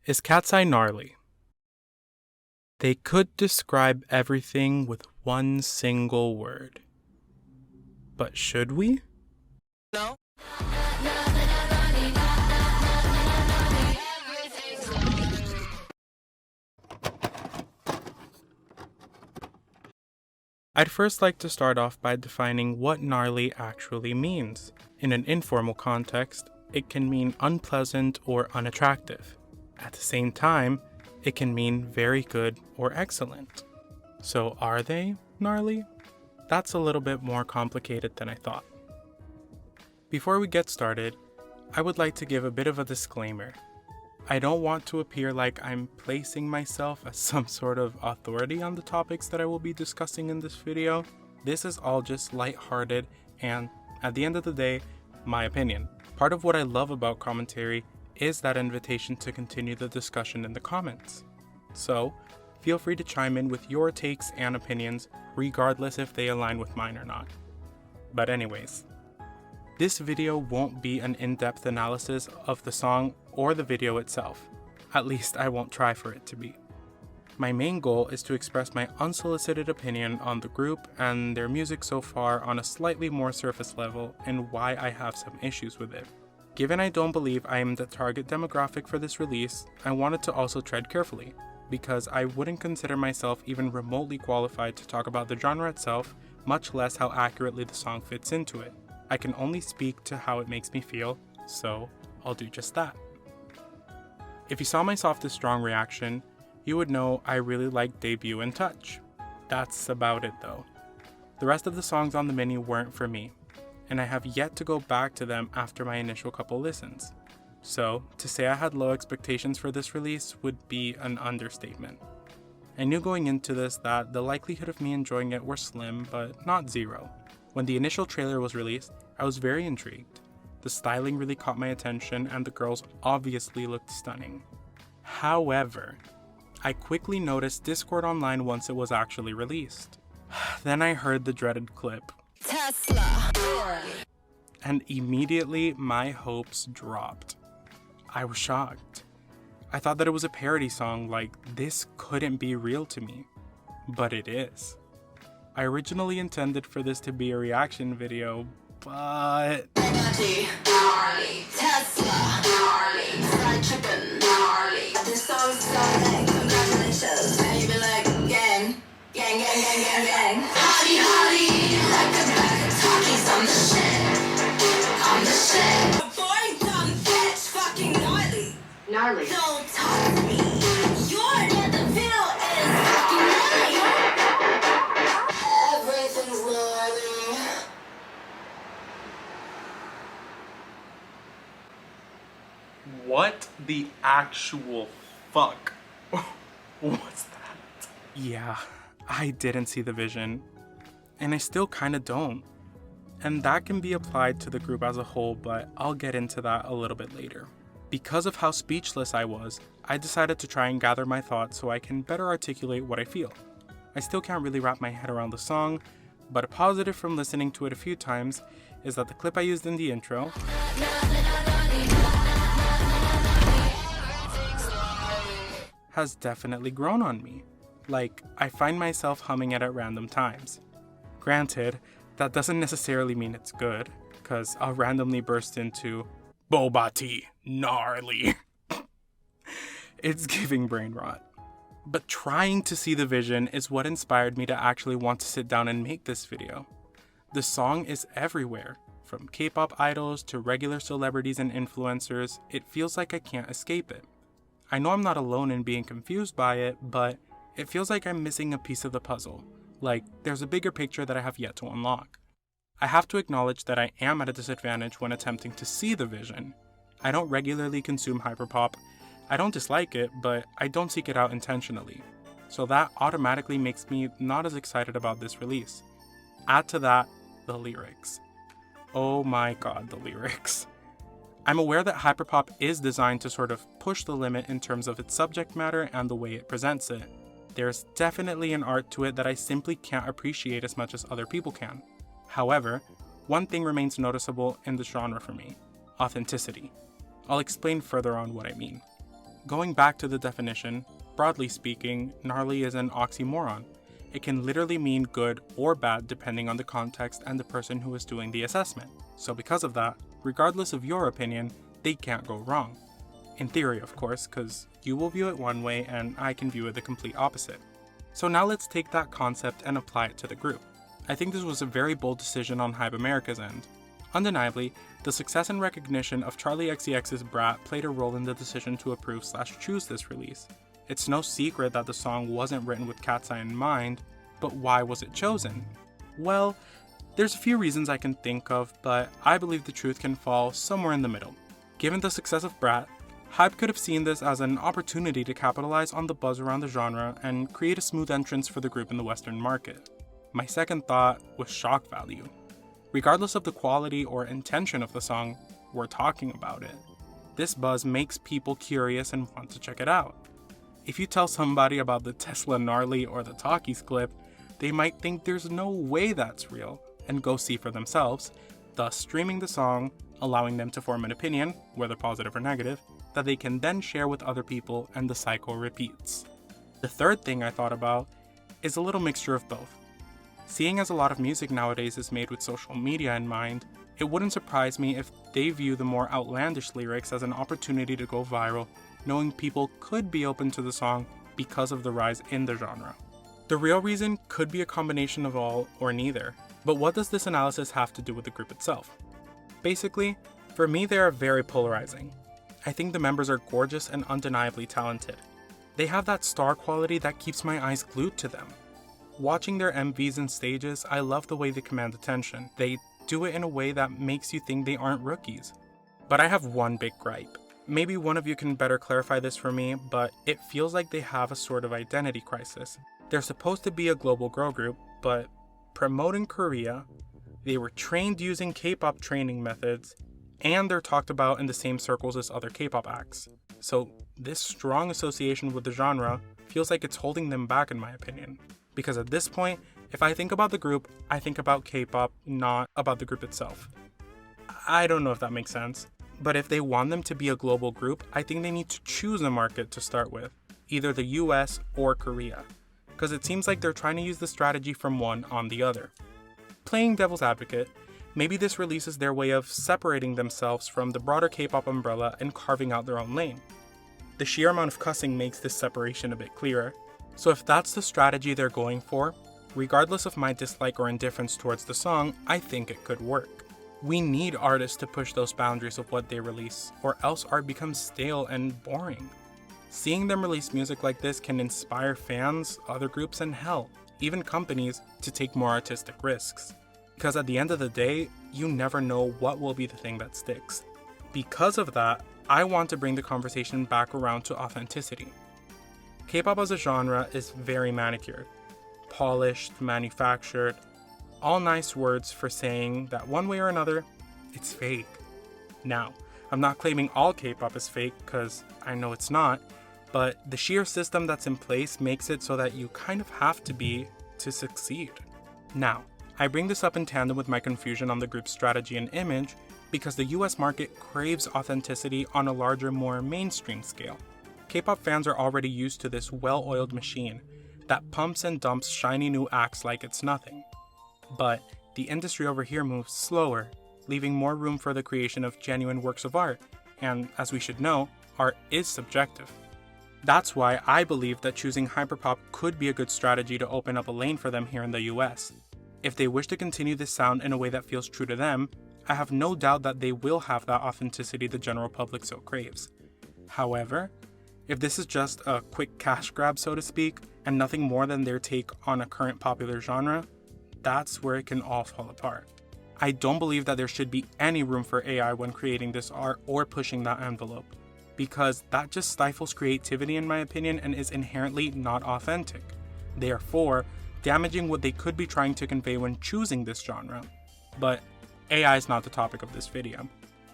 Is KATSEYE gnarly? They could describe everything with one single word. But should we? No. I'd first like to start off by defining what gnarly actually means. In an informal context, it can mean unpleasant or unattractive. At the same time, it can mean very good or excellent. So are they gnarly? That's a little bit more complicated than I thought. Before we get started, I would like to give a bit of a disclaimer. I don't want to appear like I'm placing myself as some sort of authority on the topics that I will be discussing in this video. This is all just lighthearted and, at the end of the day, my opinion. Part of what I love about commentary is that invitation to continue the discussion in the comments. So, feel free to chime in with your takes and opinions, regardless if they align with mine or not. But anyways, this video won't be an in-depth analysis of the song or the video itself. At least I won't try for it to be. My main goal is to express my unsolicited opinion on the group and their music so far on a slightly more surface level and why I have some issues with it. Given I don't believe I am the target demographic for this release, I wanted to also tread carefully, because I wouldn't consider myself even remotely qualified to talk about the genre itself, much less how accurately the song fits into it. I can only speak to how it makes me feel, so I'll do just that. If you saw my softest strong reaction, you would know I really like Debut and Touch. That's about it though. The rest of the songs on the mini weren't for me, and I have yet to go back to them after my initial couple listens. So, to say I had low expectations for this release would be an understatement. I knew going into this that the likelihood of me enjoying it were slim, but not zero. When the initial trailer was released, I was very intrigued. The styling really caught my attention and the girls obviously looked stunning. However, I quickly noticed discord online once it was actually released. Then I heard the dreaded clip. Tesla. And immediately my hopes dropped. I was shocked. I thought that it was a parody song, like this couldn't be real to me. But it is. I originally intended for this to be a reaction video, but... Gnarly. Tesla. Gnarly. Fried chicken. Gnarly. This song's so like, congratulations. And you be like, gang. Gang, gang, gang, gang, gang. Hottie, hottie. Like a bag of talkies. I'm the shit. I'm the shit. The boy dumb bitch. Fucking gnarly. Gnarly. Don't talk to me. You're the video is fucking gnarly. Everything's gnarly. What the actual fuck? What's that? Yeah, I didn't see the vision. And I still kinda don't. And that can be applied to the group as a whole, but I'll get into that a little bit later. Because of how speechless I was, I decided to try and gather my thoughts so I can better articulate what I feel. I still can't really wrap my head around the song, but a positive from listening to it a few times is that the clip I used in the intro has definitely grown on me. Like, I find myself humming it at random times. Granted, that doesn't necessarily mean it's good, cause I'll randomly burst into boba tea, gnarly. It's giving brain rot. But trying to see the vision is what inspired me to actually want to sit down and make this video. The song is everywhere. From K-pop idols to regular celebrities and influencers, it feels like I can't escape it. I know I'm not alone in being confused by it, but it feels like I'm missing a piece of the puzzle. Like, there's a bigger picture that I have yet to unlock. I have to acknowledge that I am at a disadvantage when attempting to see the vision. I don't regularly consume hyperpop. I don't dislike it, but I don't seek it out intentionally. So that automatically makes me not as excited about this release. Add to that, the lyrics. Oh my god, the lyrics. I'm aware that hyperpop is designed to sort of push the limit in terms of its subject matter and the way it presents it. There's definitely an art to it that I simply can't appreciate as much as other people can. However, one thing remains noticeable in the genre for me: authenticity. I'll explain further on what I mean. Going back to the definition, broadly speaking, gnarly is an oxymoron. It can literally mean good or bad depending on the context and the person who is doing the assessment. So because of that, regardless of your opinion, they can't go wrong. In theory, of course, because you will view it one way and I can view it the complete opposite. So now let's take that concept and apply it to the group. I think this was a very bold decision on Hype America's end. Undeniably, the success and recognition of Charli XCX's Brat played a role in the decision to approve/choose this release. It's no secret that the song wasn't written with KATSEYE in mind, but why was it chosen? Well, there's a few reasons I can think of, but I believe the truth can fall somewhere in the middle. Given the success of Brat, Hype could have seen this as an opportunity to capitalize on the buzz around the genre and create a smooth entrance for the group in the Western market. My second thought was shock value. Regardless of the quality or intention of the song, we're talking about it. This buzz makes people curious and want to check it out. If you tell somebody about the Tesla Gnarly or the Talkies clip, they might think there's no way that's real and go see for themselves, thus streaming the song, allowing them to form an opinion, whether positive or negative, that they can then share with other people and the cycle repeats. The third thing I thought about is a little mixture of both. Seeing as a lot of music nowadays is made with social media in mind, it wouldn't surprise me if they view the more outlandish lyrics as an opportunity to go viral, knowing people could be open to the song because of the rise in the genre. The real reason could be a combination of all or neither, but what does this analysis have to do with the group itself? Basically, for me they are very polarizing. I think the members are gorgeous and undeniably talented. They have that star quality that keeps my eyes glued to them. Watching their MVs and stages, I love the way they command attention. They do it in a way that makes you think they aren't rookies. But I have one big gripe. Maybe one of you can better clarify this for me, but it feels like they have a sort of identity crisis. They're supposed to be a global girl group, but promoting Korea, they were trained using K-pop training methods, and they're talked about in the same circles as other K-pop acts. So this strong association with the genre feels like it's holding them back, in my opinion. Because at this point, if I think about the group, I think about K-pop, not about the group itself. I don't know if that makes sense, but if they want them to be a global group, I think they need to choose a market to start with, either the US or Korea, because it seems like they're trying to use the strategy from one on the other. Playing devil's advocate, maybe this release is their way of separating themselves from the broader K-pop umbrella and carving out their own lane. The sheer amount of cussing makes this separation a bit clearer. So if that's the strategy they're going for, regardless of my dislike or indifference towards the song, I think it could work. We need artists to push those boundaries of what they release, or else art becomes stale and boring. Seeing them release music like this can inspire fans, other groups, and hell, even companies, to take more artistic risks. Because at the end of the day, you never know what will be the thing that sticks. Because of that, I want to bring the conversation back around to authenticity. K-pop as a genre is very manicured, polished, manufactured, all nice words for saying that one way or another, it's fake. Now, I'm not claiming all K-pop is fake, because I know it's not, but the sheer system that's in place makes it so that you kind of have to be to succeed. Now, I bring this up in tandem with my confusion on the group's strategy and image, because the US market craves authenticity on a larger, more mainstream scale. K-pop fans are already used to this well-oiled machine that pumps and dumps shiny new acts like it's nothing. But the industry over here moves slower, leaving more room for the creation of genuine works of art, and as we should know, art is subjective. That's why I believe that choosing hyperpop could be a good strategy to open up a lane for them here in the US. If they wish to continue this sound in a way that feels true to them, I have no doubt that they will have that authenticity the general public so craves. However, if this is just a quick cash grab, so to speak, and nothing more than their take on a current popular genre, that's where it can all fall apart. I don't believe that there should be any room for AI when creating this art or pushing that envelope, because that just stifles creativity in my opinion and is inherently not authentic, therefore damaging what they could be trying to convey when choosing this genre. But AI is not the topic of this video.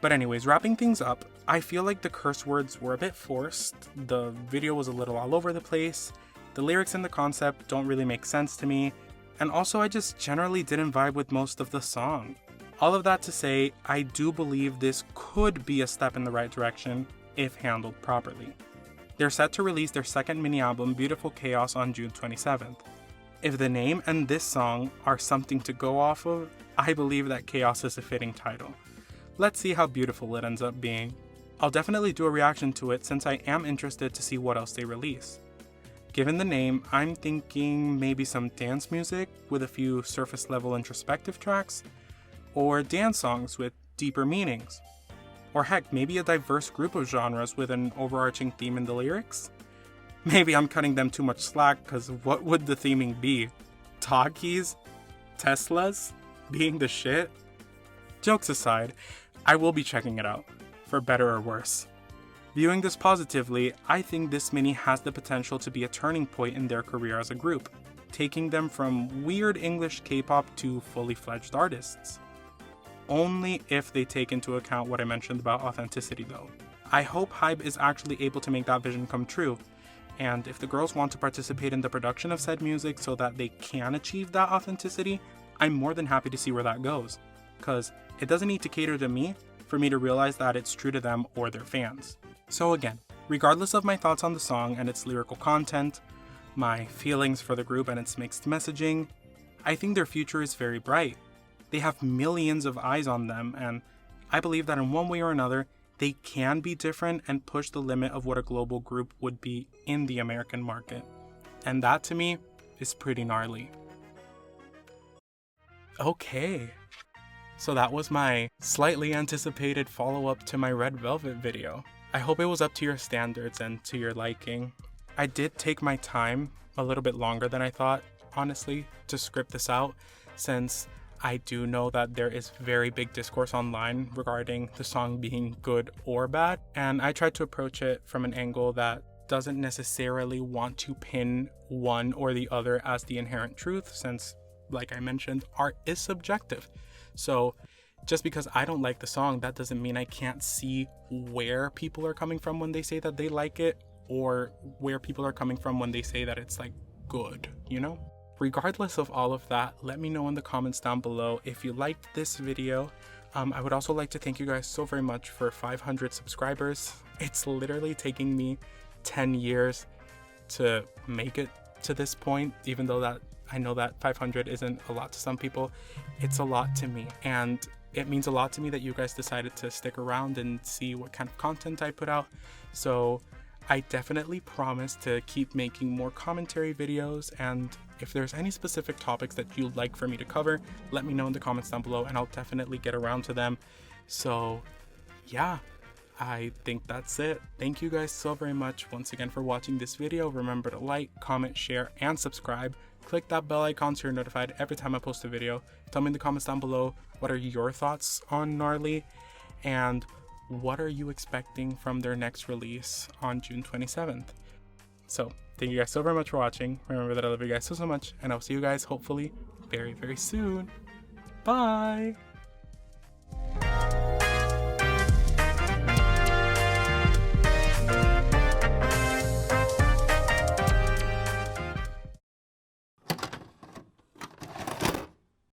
But anyways, wrapping things up, I feel like the curse words were a bit forced, the video was a little all over the place, the lyrics and the concept don't really make sense to me, and also I just generally didn't vibe with most of the song. All of that to say, I do believe this could be a step in the right direction if handled properly. They're set to release their second mini album, Beautiful Chaos, on June 27th. If the name and this song are something to go off of, I believe that Chaos is a fitting title. Let's see how beautiful it ends up being. I'll definitely do a reaction to it since I am interested to see what else they release. Given the name, I'm thinking maybe some dance music with a few surface level introspective tracks, or dance songs with deeper meanings. Or heck, maybe a diverse group of genres with an overarching theme in the lyrics? Maybe I'm cutting them too much slack, because what would the theming be? Talkies? Teslas? Being the shit? Jokes aside, I will be checking it out, for better or worse. Viewing this positively, I think this mini has the potential to be a turning point in their career as a group, taking them from weird English K-pop to fully fledged artists. Only if they take into account what I mentioned about authenticity though. I hope HYBE is actually able to make that vision come true, and if the girls want to participate in the production of said music so that they can achieve that authenticity, I'm more than happy to see where that goes, cause it doesn't need to cater to me for me to realize that it's true to them or their fans. So again, regardless of my thoughts on the song and its lyrical content, my feelings for the group and its mixed messaging, I think their future is very bright. They have millions of eyes on them, and I believe that in one way or another, they can be different and push the limit of what a global group would be in the American market. And that to me is pretty gnarly. Okay. So that was my slightly anticipated follow-up to my Red Velvet video. I hope it was up to your standards and to your liking. I did take my time, a little bit longer than I thought, honestly, to script this out, since I do know that there is very big discourse online regarding the song being good or bad, and I tried to approach it from an angle that doesn't necessarily want to pin one or the other as the inherent truth, since, like I mentioned, art is subjective. So just because I don't like the song, that doesn't mean I can't see where people are coming from when they say that they like it, or where people are coming from when they say that it's like good, you know? Regardless of all of that, let me know in the comments down below if you liked this video. I would also like to thank you guys so very much for 500 subscribers. It's literally taking me 10 years to make it to this point, even though that I know that 500 isn't a lot to some people. It's a lot to me, and it means a lot to me that you guys decided to stick around and see what kind of content I put out. So I definitely promise to keep making more commentary videos, and if there's any specific topics that you'd like for me to cover, let me know in the comments down below and I'll definitely get around to them. So yeah, I think that's it. Thank you guys so very much once again for watching this video. Remember to like, comment, share, and subscribe. Click that bell icon so you're notified every time I post a video. Tell me in the comments down below, what are your thoughts on Gnarly, and what are you expecting from their next release on June 27th? So thank you guys so very much for watching. Remember that I love you guys so much, and I'll see you guys hopefully very, very soon. Bye!